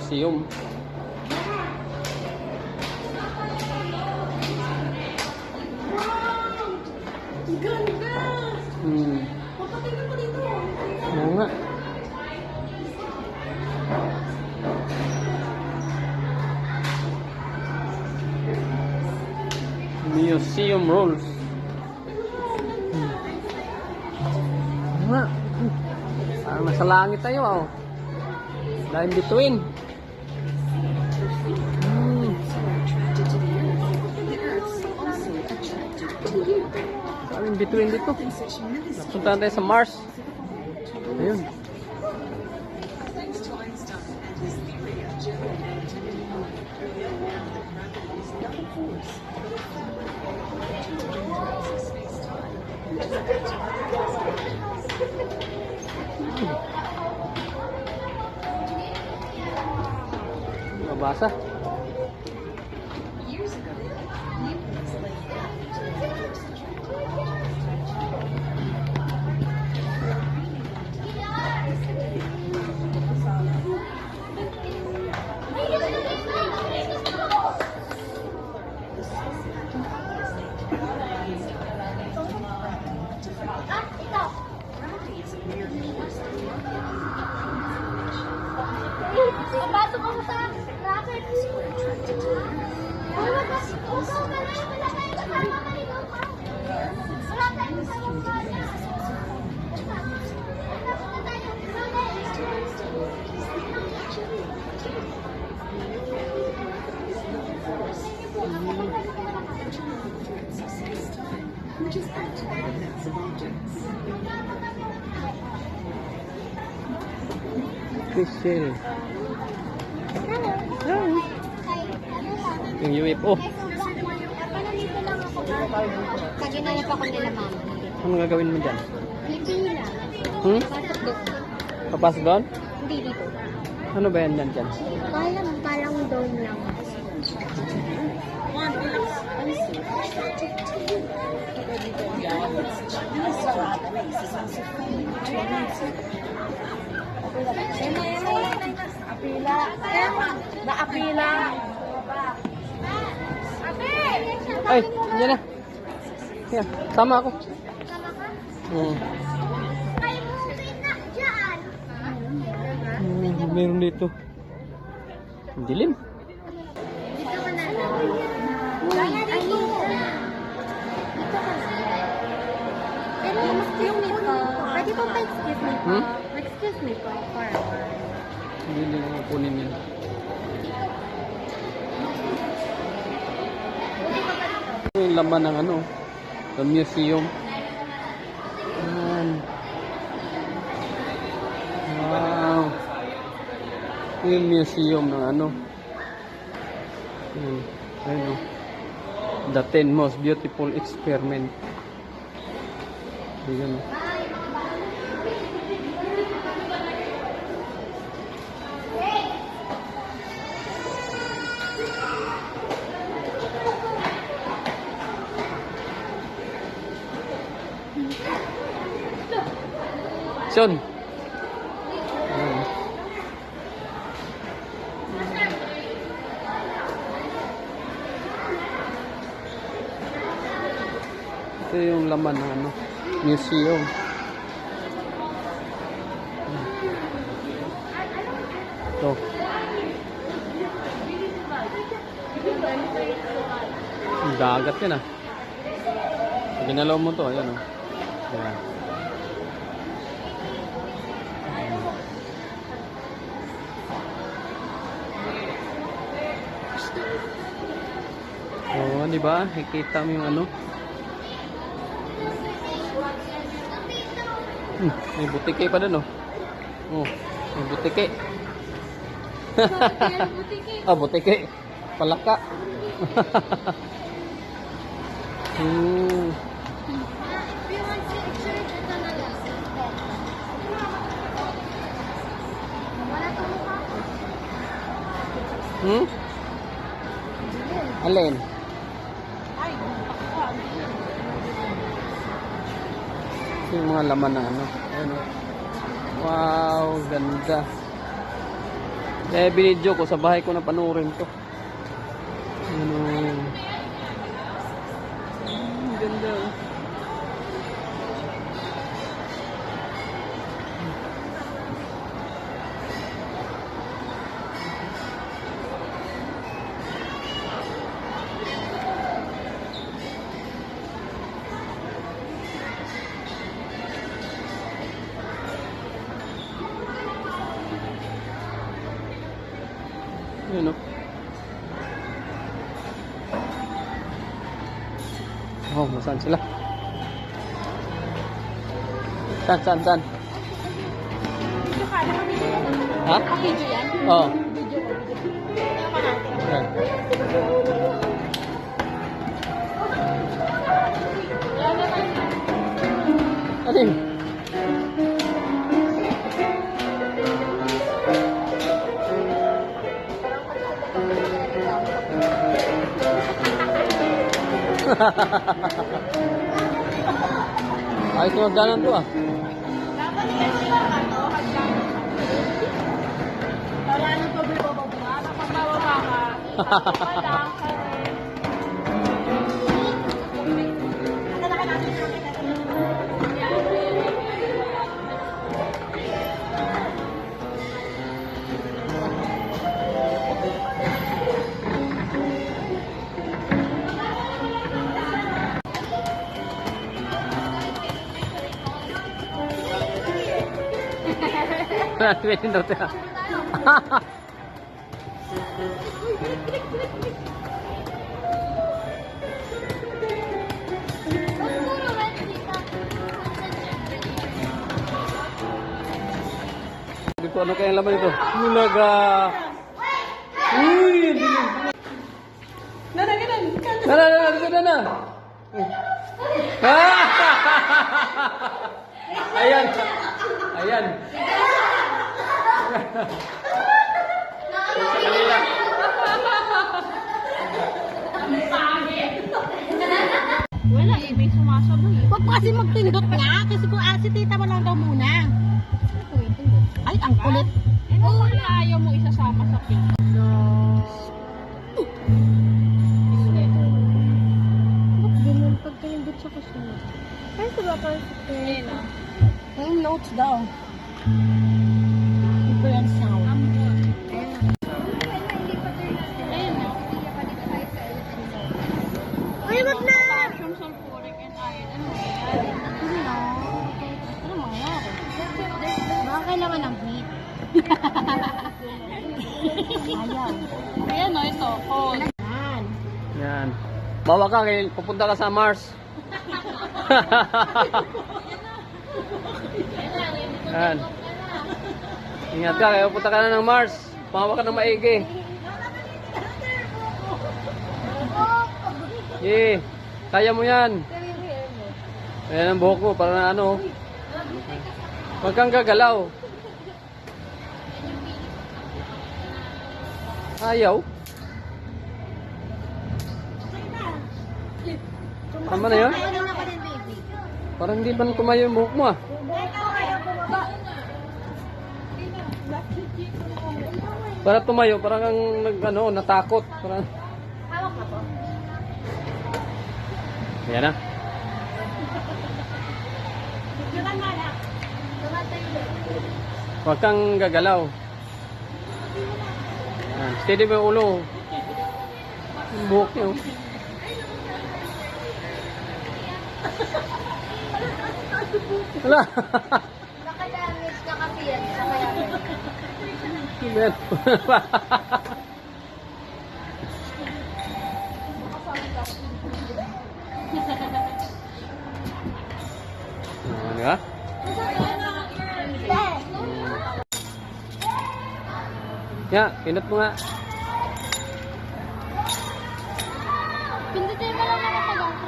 museum. Ganda! Hmm. Papatingin mo dito. Oo nga. Museum rules. Oo nga. Parang nasa langit tayo, oh. Line between. Hmm. Line between dito. Napunta tayo sa Mars. Ayun. Mabasa. Papasok ako sa racket. Wala ka. Usaw ka na. Wala tayong kasama kanino pa. Wala tayong kasama pa niya. Wala tayo. Which is active evidence of objects. Official. Yung UFO. Nandito lang ako. Kaginanap ako nila mama. Ano gagawin mo dyan? Pilipina. Hmm? Pasok doon. Papasok doon? Hindi dito. Ano ba yan dyan? Parang dome lang. Apila. Naapila. Ay, yan na. Yan, sama ako. Sama ka? Oo. May movie na dyan. Meron dito. Ang dilim. Dito ka na lang. Kaya dito. Dito ka na. Pero excuse me po. Pwede po pa-excuse me po. Hmm? Excuse me po. Hindi ko kunin yan. Ito yung laman ng ano, the museum. Ayan. Wow. Ito yung museum ng ano. Ayun, oh. The 10 most beautiful experiment. Ayan. Son. Ayan. Ito yung laman ng ano, museum. Ito. Ang dagat yan ah. Ginalaw mo to, ayan oh. Ayan. Oh, di ba? Nakikita mo yung ano? May butike pa doon, oh. Oh, may butike. Ah, butike. Palaka. If you want to picture, ito na lang. Wala itong mukha ko. Alin? Ito yung mga laman ng ano. Ayan, oh. Wow, ganda. Eh, binidyo ko sa bahay ko na panurin to. Ano? Ganda. Yun, no? Oh, saan sila? Saan? Ha? Video yan? Oo. Video ko. Tingnan ko natin. Ano yun? Ayos na magdanan to ah. Dapat yan sila ano, hagdanan. Wala nang pababa. Kapag mababa ka, wala ka rin. Pinindot ya. Hindi ko ano kaya laman ito. Mulaga. Uy, ang dilim. Na. Ayan. Sa kanila. Wala eh, may sumasaboy. Huwag mo kasi magpindot nga, kasi kung si tita mo lang daw muna. Ay, ang kulit. Oo, ayaw mo isasama sa pink. Ba't ganun pag pinindot siya kasi? Ay, sa baka sa yung notes daw. Different sound. Ay, wag na! Calcium, sulfuric, and iron. Ano yan? Ano mangyayari? Baka kailangan ng heat. Ayaw. Ayan o, ito. Cold. Yan. Bawa ka, pupunta ka sa Mars. Yan. Ingat ka, kaya pupunta ka na ng Mars. Pamawa ka ng maigi. Yeah. Kaya mo yan. Ayan ang buhok mo, para na ano. Huwag kang gagalaw. Ayaw. Tama na yun? Parang hindi pa tumayo yung buhok mo ah. Para tumayo, parang kang ano, natakot. Parang... Hawak na po. Ayan na. Huwag kang gagalaw. Ayan. Steady mo yung ulo. Yung buhok niyo. Wala. Nakadamage ka kasi yan. Kaya Ayan. Ano ka? Ya, pinot mo nga. pindutin mo lang ako pag ako.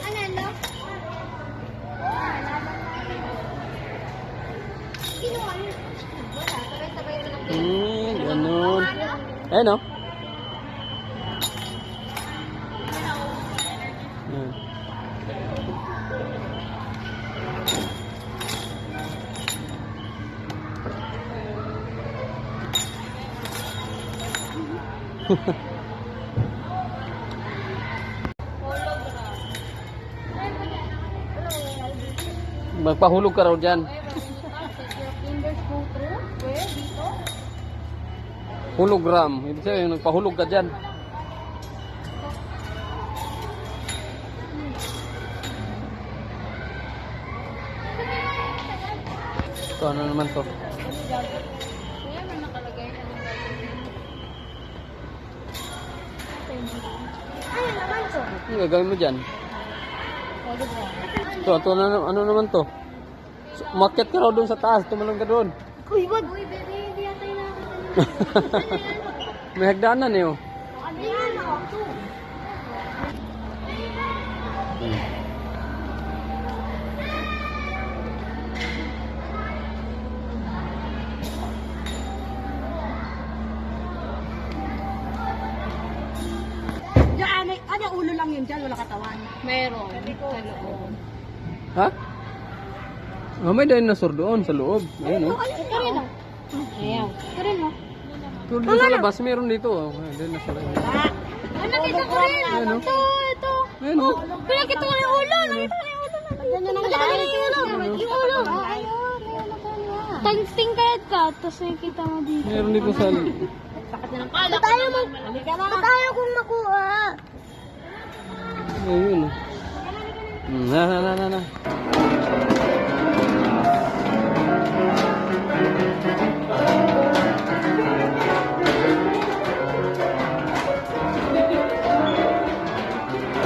Ano? Kinuha niyo. Wala, sabay-sabay na lang. Eh, no? Ayan. Magpahulog ka raw dyan. Hologram. Ibig sabihin, nagpahulog ka dyan. Ito, ano naman to? Ano naman to? Ano gagawin mo dyan? Ito, ano naman to? Umakyat ka raw doon sa taas, tumalong ka doon. Uy, wag! Uy, bebe, hindi yata yung nakakita. May hagdanan eh, oh. Ano yan? Ako. Diyan, ano, ulo lang yun dyan, wala katawan. Meron. Sa loob. Ha? Oh, may dinosaur doon sa loob. Ayun, oh. Ito rin oh. Ayan. Ito rin oh. Doon sa labas, meron dito, oh. Ayun, dinosaur. Ah, nakita ko rin. Ayun, oh. Ito. Ayun, oh. Nakita ko yung ulo. Nakita ko yung ulo. Nakita ko yung ulo. Yung ulo. Ayun. Tagsting kayak ka, tapos nakikita mo dito. Meron dito sa... Tayo kung makuha. Ayun, oh. Na.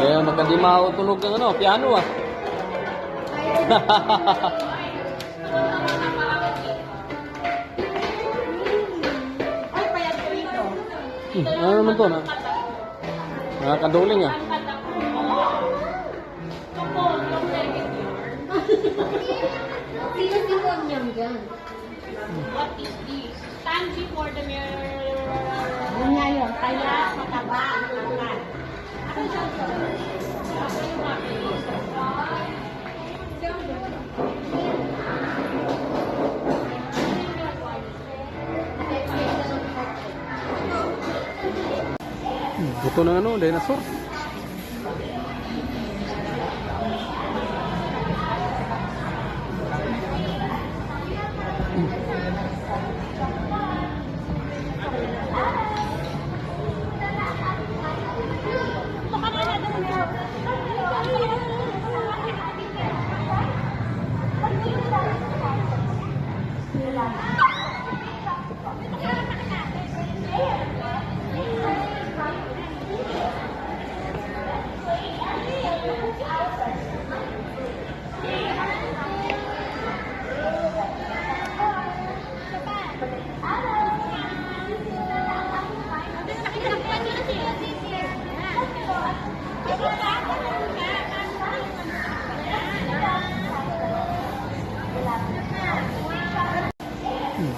Ayan, magkandi mautunog ng ano, piano ah. Ay, payat ko ito. Ano naman to na? Nakakaduling ah. Sino niyang dyan? What is this? Tangi for the mirror. Yun nga yun, kaya mataba ang ulan. Buto ng ano, dinosaur.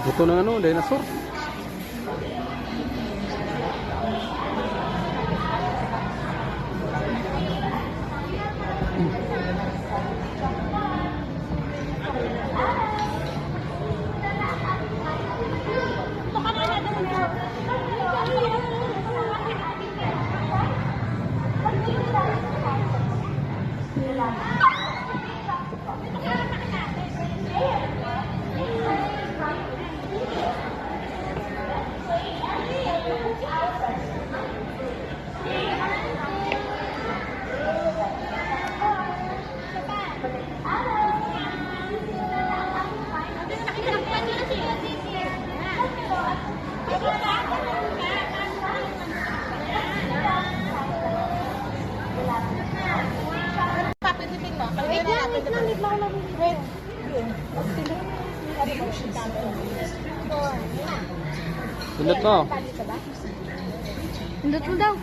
Buto ng ano, dinosaur. Wait lang, wait lang. Wait lang, wait. Pindot mo. Pindot mo daw.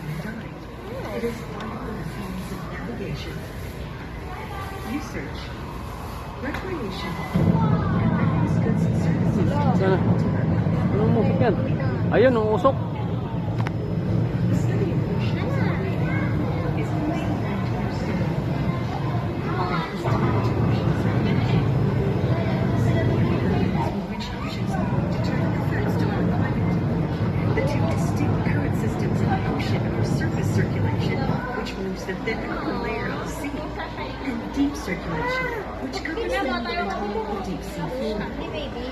Research, recreation, and various goods and services. Sana. Anong musok yan? Ayun, ang usok. circulation, which covers the the deep sea floor.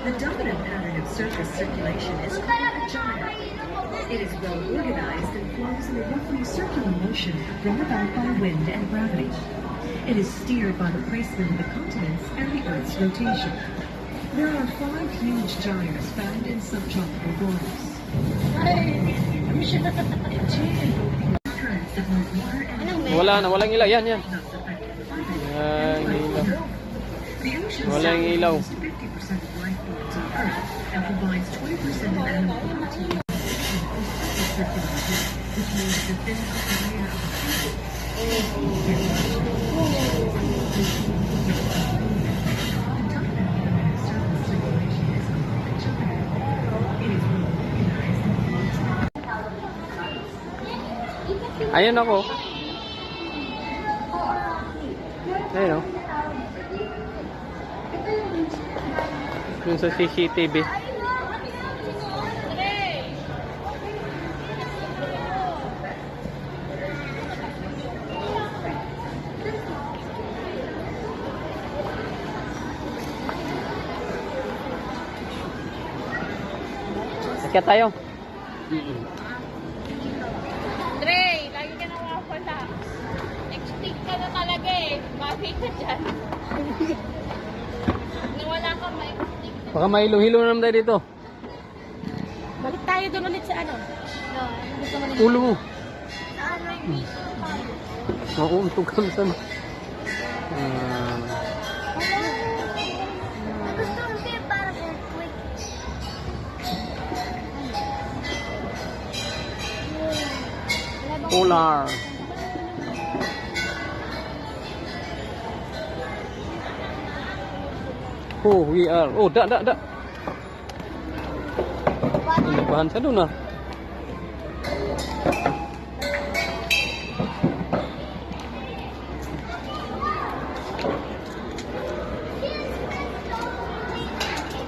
The dominant pattern of surface circulation is called a gyre. It is well organized and flows in a roughly circular motion brought about by wind and gravity. It is steered by the placement of the continents and the Earth's rotation. There are 5 huge gyres found in subtropical waters. Currents that move water and Wala na, walang ilaw. Yan, yan. not affected by Yan, ilaw. the ocean Walang ilaw. sacrifices 50% of life forms on Earth and provides 20% of animal protein and circulation, which means the physical barrier of the Ayun ako. Ayun o. Yung sa CCTV. Kaya tayo. Dre, lagi ka nawawala. Next ka na talaga eh. Bakit ka dyan? Nawala ka, ma-extinct. Baka may hilo-hilo na naman tayo dito. Balik tayo doon ulit sa ano. Ulo mo. Mauuntog ka sa... Gusto mo siya para quick. Polar. Oh, we are. Oh, dak. Ini bahan saya dulu nah.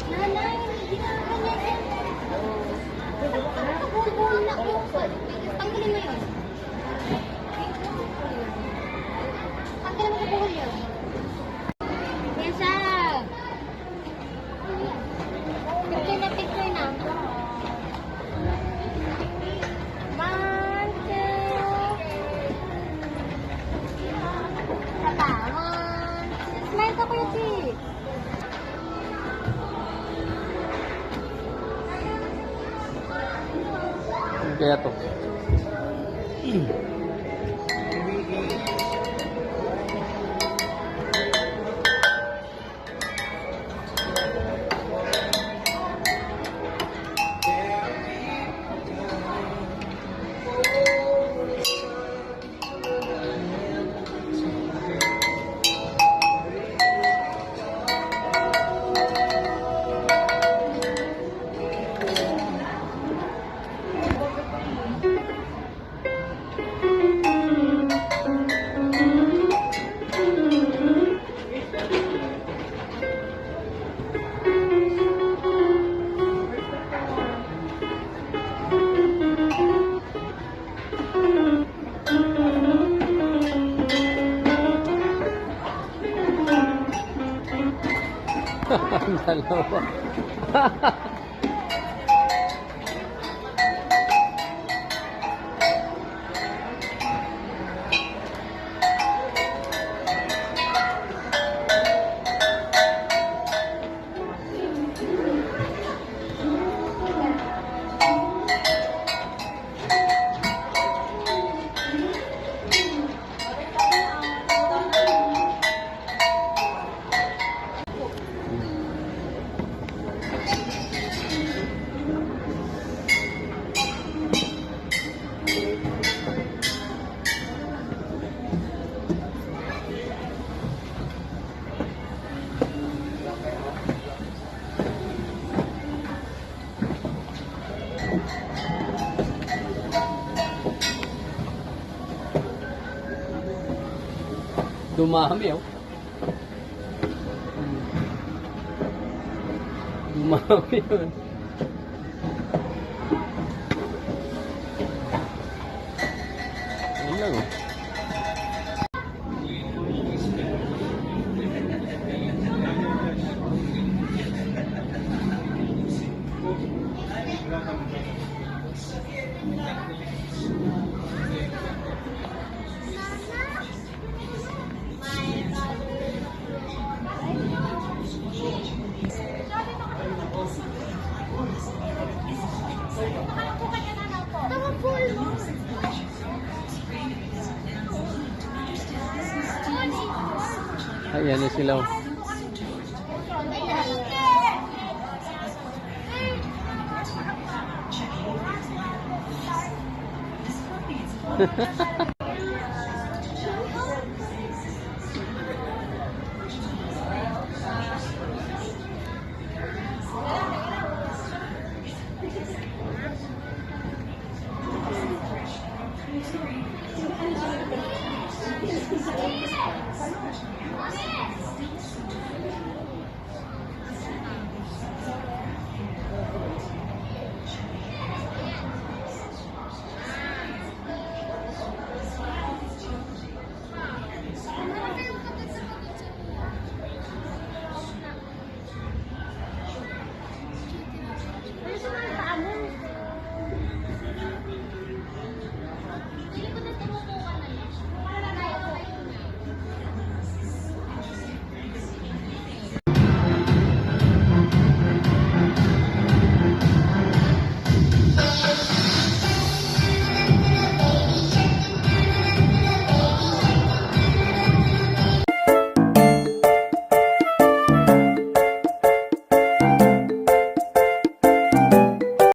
Nanay, hindi ka kanya yan. Buhol na ukol. Tanggalin mo yun. Tanggalin mo sa buhol yun. Yan siya. Picture na. 1, 2. Tata, 1. Smile ka, Kuya Chi. Kaya to. Ang dalawa. Dumami oh. Dumami yun. Ayun lang oh. Ayan na sila.